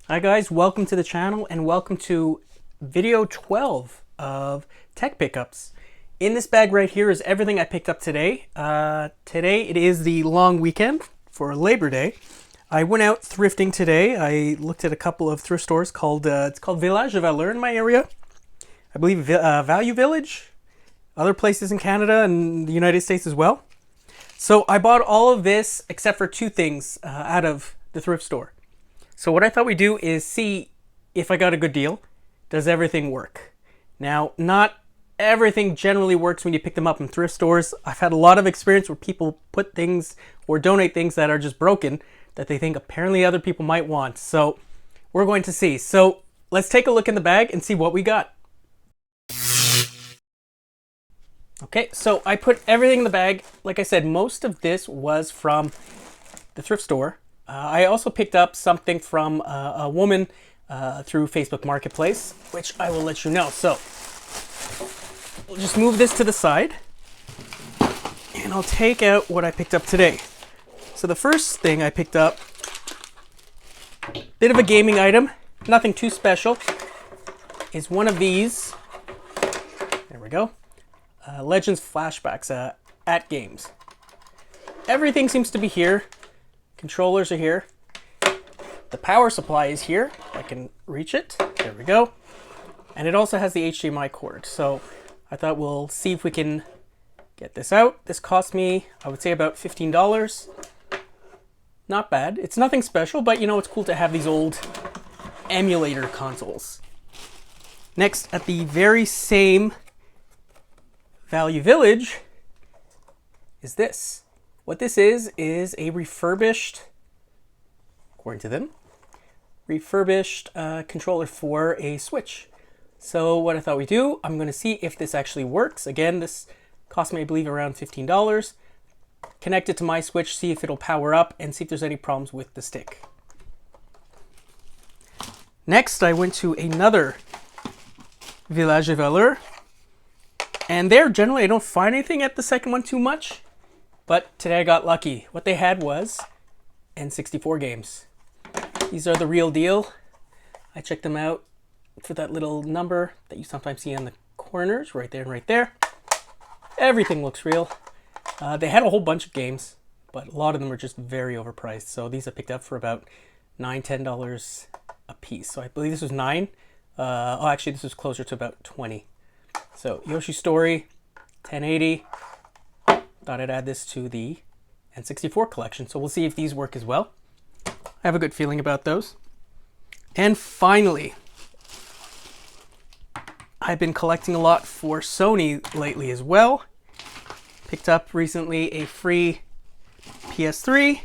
Hi guys, welcome to the channel and welcome to video 12 of Tech Pickups. In this bag right here is everything I picked up today. Today it is the long weekend for Labor Day. I went out thrifting today. I looked at a couple of thrift stores called Village de Valeur in my area. I believe Value Village, other places in Canada and the United States as well. So I bought all of this except for two things out of the thrift store. So what I thought we'd do is see if I got a good deal. Does everything work? Now, not everything generally works when you pick them up in thrift stores. I've had a lot of experience where people put things or donate things that are just broken that they think apparently other people might want. So we're going to see. So let's take a look in the bag and see what we got. Okay, so I put everything in the bag. Like I said, most of this was from the thrift store. I also picked up something from a woman through Facebook Marketplace, which I will let you know. So we'll just move this to the side and I'll take out what I picked up today. So the first thing I picked up, bit of a gaming item, nothing too special, is one of these. There we go. Legends flashbacks at games. Everything seems to be here. Controllers are here. The power supply is here. I can reach it. There we go. And it also has the HDMI cord. So I thought we'll see if we can get this out. This cost me, I would say, about $15. Not bad. It's nothing special, but you know, it's cool to have these old emulator consoles. Next, at the very same Value Village is this. What this is a refurbished, according to them, refurbished controller for a Switch. So what I thought we'd do, I'm going to see if this actually works. Again, this cost me, I believe, around $15. Connect it to my Switch, see if it'll power up, and see if there's any problems with the stick. Next, I went to another Village de Valeur. And there, generally, I don't find anything at the second one too much. But today I got lucky. What they had was N64 games. These are the real deal. I checked them out for that little number that you sometimes see on the corners, right there and right there. Everything looks real. They had a whole bunch of games, but a lot of them were just very overpriced. So these I picked up for about $9, $10 a piece. So I believe this was $9. Oh, actually, this was closer to about $20. So Yoshi's Story, 1080. Thought I'd add this to the N64 collection. So we'll see if these work as well. I have a good feeling about those. And finally, I've been collecting a lot for Sony lately as well. Picked up recently a free PS3.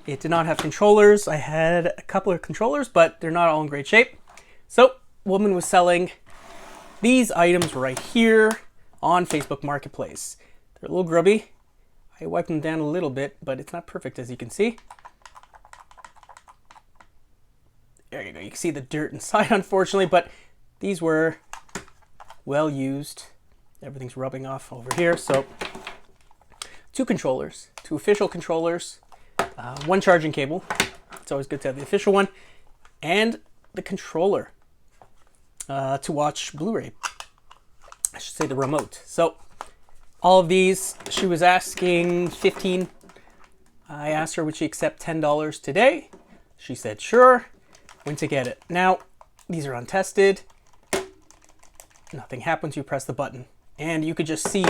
It did not have controllers. I had a couple of controllers, but they're not all in great shape. So, woman was selling these items right here on Facebook Marketplace. They're a little grubby. I wiped them down a little bit, but it's not perfect, as you can see. There you go. You can see the dirt inside, unfortunately, but these were well used. Everything's rubbing off over here. So, two controllers, two official controllers, one charging cable. It's always good to have the official one, and the controller to watch Blu-ray. I should say the remote. So, all of these, she was asking $15. I asked her would she accept $10 today. She said sure. Went to get it. Now, these are untested. Nothing happens. You press the button. And you could just see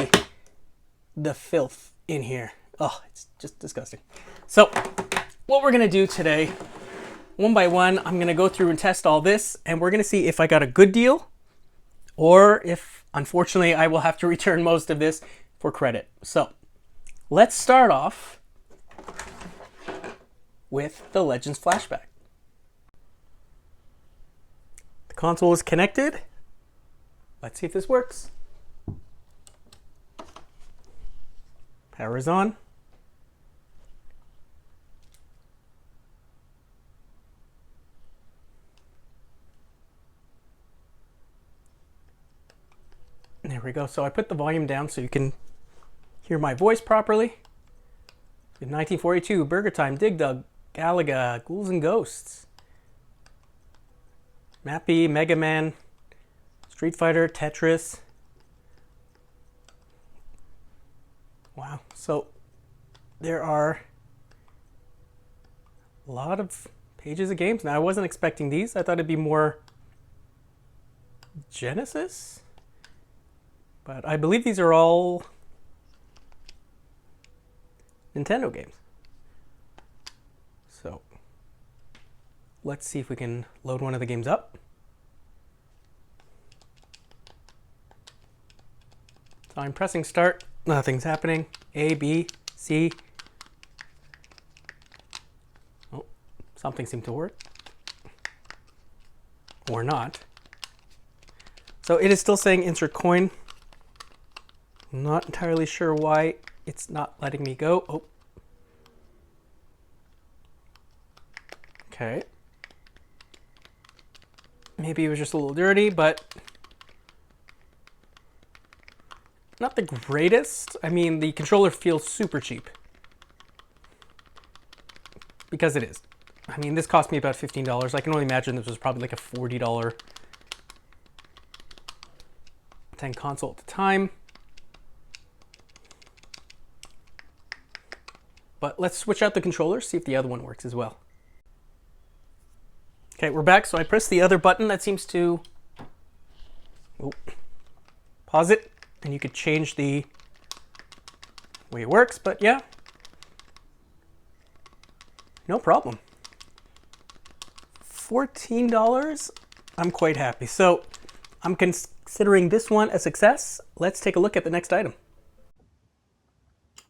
the filth in here. Oh, it's just disgusting. So, what we're going to do today, one by one, I'm going to go through and test all this. And we're going to see if I got a good deal or if, unfortunately, I will have to return most of this for credit. So let's start off with the Legends Flashback. The console is connected. Let's see if this works. Power is on. There we go. So I put the volume down so you can hear my voice properly. In 1942, Burger Time, Dig Dug, Galaga, Ghouls and Ghosts. Mappy, Mega Man, Street Fighter, Tetris. Wow, so there are a lot of pages of games. Now, I wasn't expecting these. I thought it'd be more Genesis, but I believe these are all Nintendo games. So let's see if we can load one of the games up. So I'm pressing start, nothing's happening. A, B, C. Oh, something seemed to work. Or not. So it is still saying insert coin. I'm not entirely sure why it's not letting me go. Oh. Okay. Maybe it was just a little dirty, but not the greatest. I mean, the controller feels super cheap. Because it is. I mean, this cost me about $15. I can only imagine this was probably like a $40 10 console at the time. But let's switch out the controller, see if the other one works as well. Okay, we're back. So I pressed the other button. That seems to pause it, and you could change the way it works. But yeah, no problem. $14, I'm quite happy. So I'm considering this one a success. Let's take a look at the next item.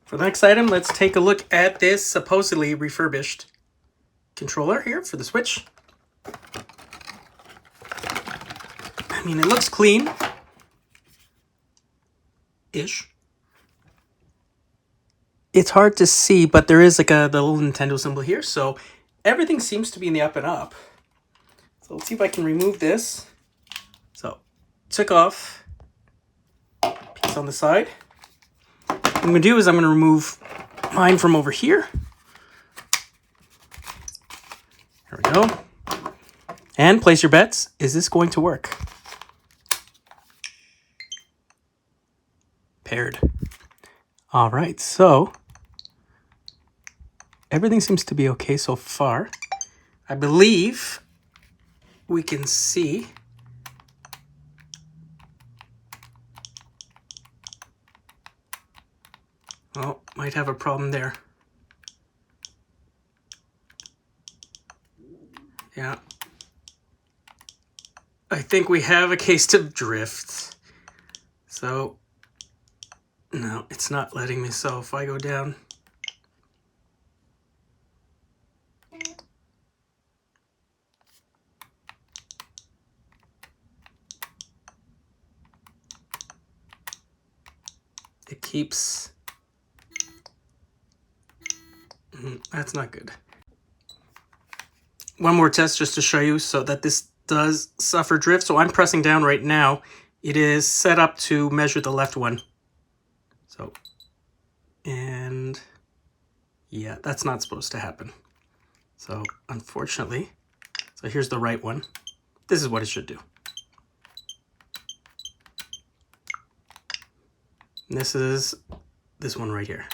For the next item, let's take a look at this supposedly refurbished controller here for the Switch. I mean, it looks clean-ish. It's hard to see, but there is like the little Nintendo symbol here, so everything seems to be in the up and up. So let's see if I can remove this. So, took off piece on the side. What I'm going to do is I'm going to remove mine from over here. There we go. And place your bets. Is this going to work? Paired. All right, so everything seems to be okay so far. I believe we can see oh, might have a problem there. Yeah. I think we have a case of drift. So, no, it's not letting me. So if I go down, it keeps, that's not good. One more test just to show you so that this does suffer drift. So I'm pressing down right now. It is set up to measure the left one. So, and yeah, that's not supposed to happen. So unfortunately, so here's the right one. This is what it should do. And this is this one right here.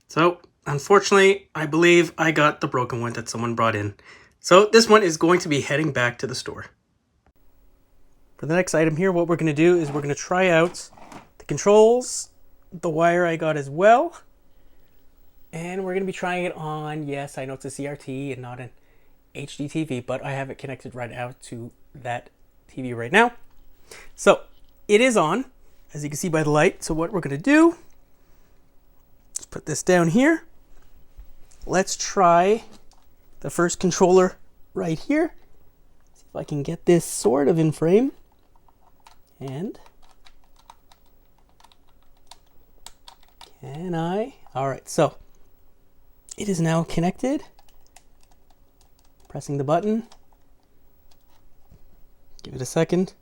So unfortunately, I believe I got the broken one that someone brought in. So this one is going to be heading back to the store. For the next item here, what we're going to do is we're going to try out the controls, the wire I got as well. And we're going to be trying it on, yes, I know it's a CRT and not an HD TV, but I have it connected right out to that TV right now. So it is on, as you can see by the light. So what we're going to do, let's put this down here. Let's try the first controller right here. See if I can get this sort of in frame. And can I? All right, so it is now connected. Pressing the button. Give it a second.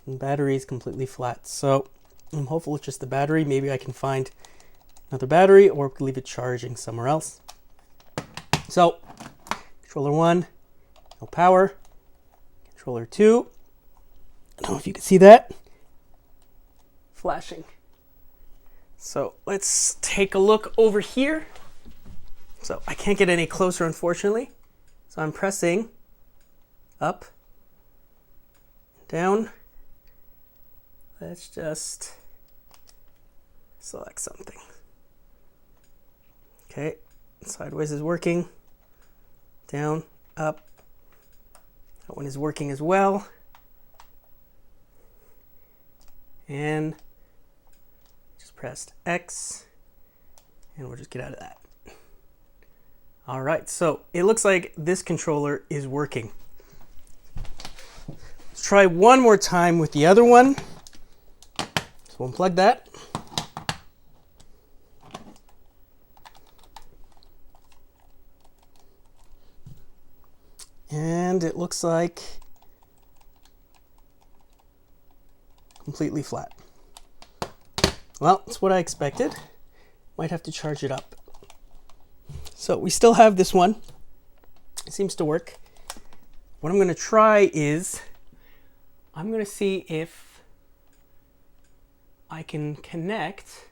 And battery is completely flat. So I'm hopeful it's just the battery. Maybe I can find another battery or leave it charging somewhere else. So Controller 1, no power. Controller 2, I don't know if you can see that. Flashing. So let's take a look over here. So I can't get any closer, unfortunately. So I'm pressing up, down. Let's just select something. Okay, sideways is working. Down, up. That one is working as well. And just pressed X, and we'll just get out of that. All right, so it looks like this controller is working. Let's try one more time with the other one. So unplug that. And it looks like completely flat. Well, that's what I expected. Might have to charge it up. So we still have this one. It seems to work. What I'm going to try is I'm going to see if I can connect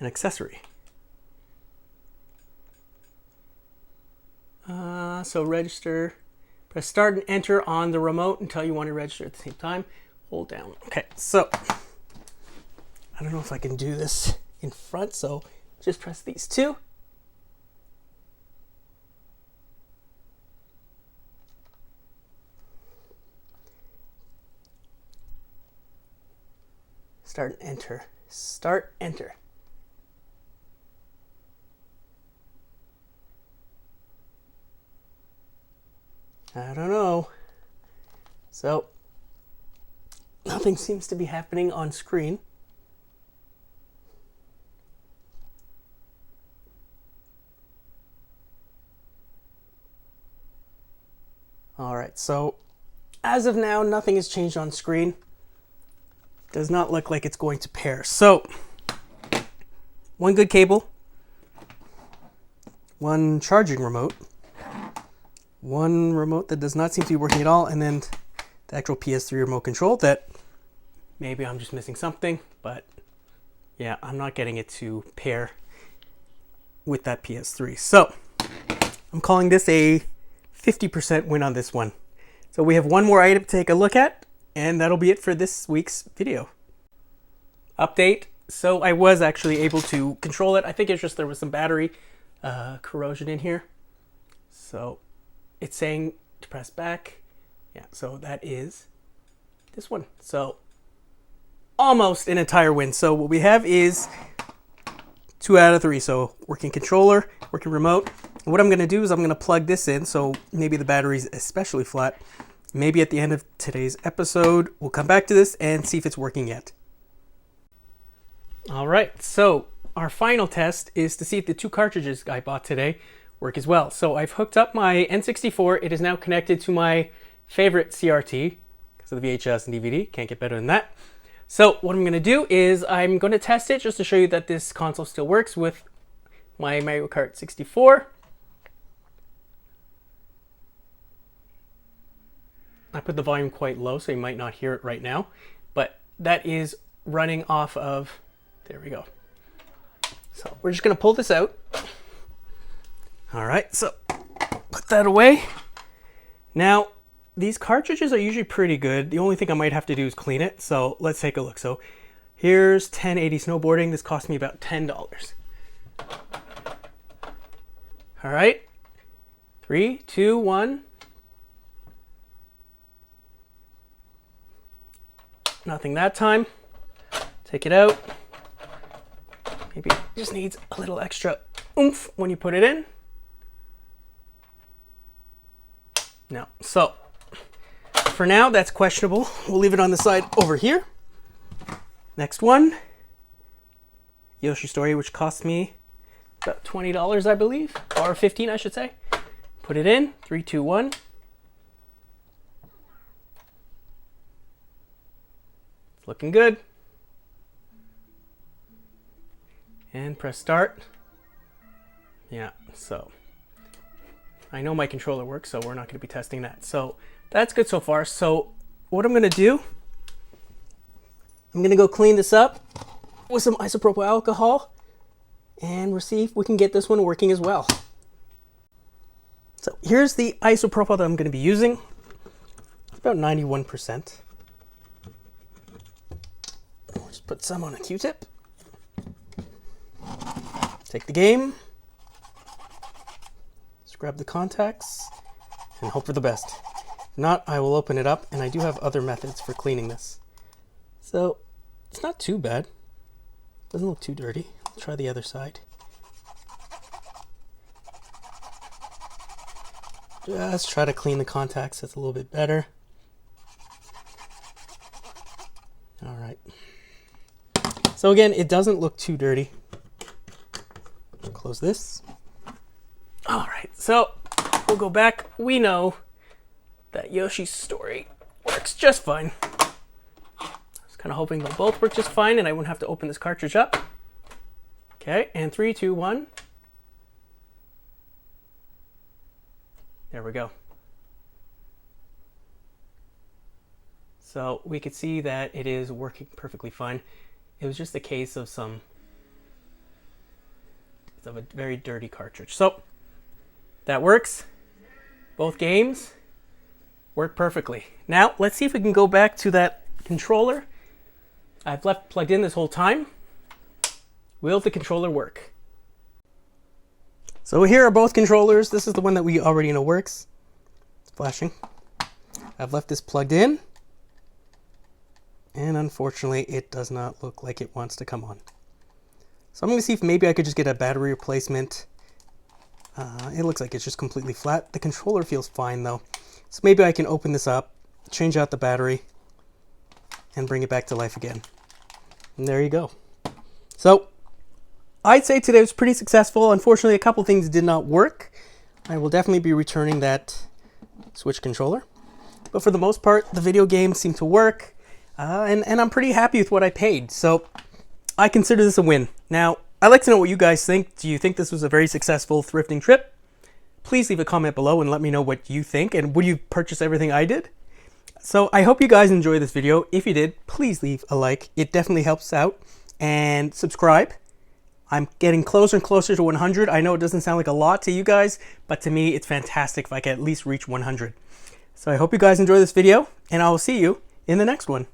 an accessory. So register, press start and enter on the remote until you want to register at the same time. Hold down. Okay, so I don't know if I can do this in front, so just press these two. Start and enter. Start, enter. I don't know. So nothing seems to be happening on screen. All right, so as of now, nothing has changed on screen. Does not look like it's going to pair. So one good cable, one charging remote, one remote that does not seem to be working at all, and then the actual PS3 remote control that maybe I'm just missing something, but yeah, I'm not getting it to pair with that PS3. So I'm calling this a 50% win on this one. So we have one more item to take a look at, and that'll be it for this week's video. Update. So I was actually able to control it. I think it's just there was some battery corrosion in here. So it's saying to press back. Yeah, so that is this one. So almost an entire win. So what we have is 2 out of 3. So working controller, working remote. And what I'm going to do is I'm going to plug this in. So maybe the battery's especially flat. Maybe at the end of today's episode, we'll come back to this and see if it's working yet. All right, so our final test is to see if the 2 cartridges I bought today work as well. So I've hooked up my N64. It is now connected to my favorite CRT because of the VHS and DVD. Can't get better than that. So what I'm going to do is I'm going to test it just to show you that this console still works with my Mario Kart 64. I put the volume quite low, so you might not hear it right now, but that is running off of, there we go. So we're just going to pull this out. All right, so put that away. Now, these cartridges are usually pretty good. The only thing I might have to do is clean it. So let's take a look. So here's 1080 Snowboarding. This cost me about $10. All right, 3, 2, 1. Nothing that time. Take it out. Maybe it just needs a little extra oomph when you put it in. No. So for now, that's questionable. We'll leave it on the side over here. Next one. Yoshi Story, which cost me about $20, I believe, or $15, I should say. Put it in. 3, 2, 1. Looking good. And press start. Yeah, so I know my controller works, so we're not going to be testing that. So that's good so far. So what I'm going to do, I'm going to go clean this up with some isopropyl alcohol, and we'll see if we can get this one working as well. So here's the isopropyl that I'm going to be using. It's about 91%. We'll just put some on a Q-tip. Take the game. Grab the contacts and hope for the best. If not, I will open it up, and I do have other methods for cleaning this. So it's not too bad. Doesn't look too dirty. Let's try the other side. Just try to clean the contacts. That's a little bit better. All right. So again, it doesn't look too dirty. Let's close this. All right, so we'll go back. We know that Yoshi's Story works just fine. I was kind of hoping they'll both work just fine and I wouldn't have to open this cartridge up. Okay, and 3, 2, 1. There we go. So we could see that it is working perfectly fine. It was just a case of a very dirty cartridge. So that works. Both games work perfectly. Now, let's see if we can go back to that controller I've left plugged in this whole time. Will the controller work? So here are both controllers. This is the one that we already know works. It's flashing. I've left this plugged in. And unfortunately, it does not look like it wants to come on. So I'm going to see if maybe I could just get a battery replacement. It looks like it's just completely flat. The controller feels fine though. So maybe I can open this up, change out the battery, and bring it back to life again. And there you go. So I'd say today was pretty successful. Unfortunately, a couple things did not work. I will definitely be returning that Switch controller. But for the most part, the video games seem to work. And I'm pretty happy with what I paid. So I consider this a win. Now, I'd like to know what you guys think. Do you think this was a very successful thrifting trip? Please leave a comment below and let me know what you think. And would you purchase everything I did? So I hope you guys enjoyed this video. If you did, please leave a like. It definitely helps out. And subscribe. I'm getting closer and closer to 100. I know it doesn't sound like a lot to you guys, but to me, it's fantastic if I can at least reach 100. So I hope you guys enjoy this video, and I will see you in the next one.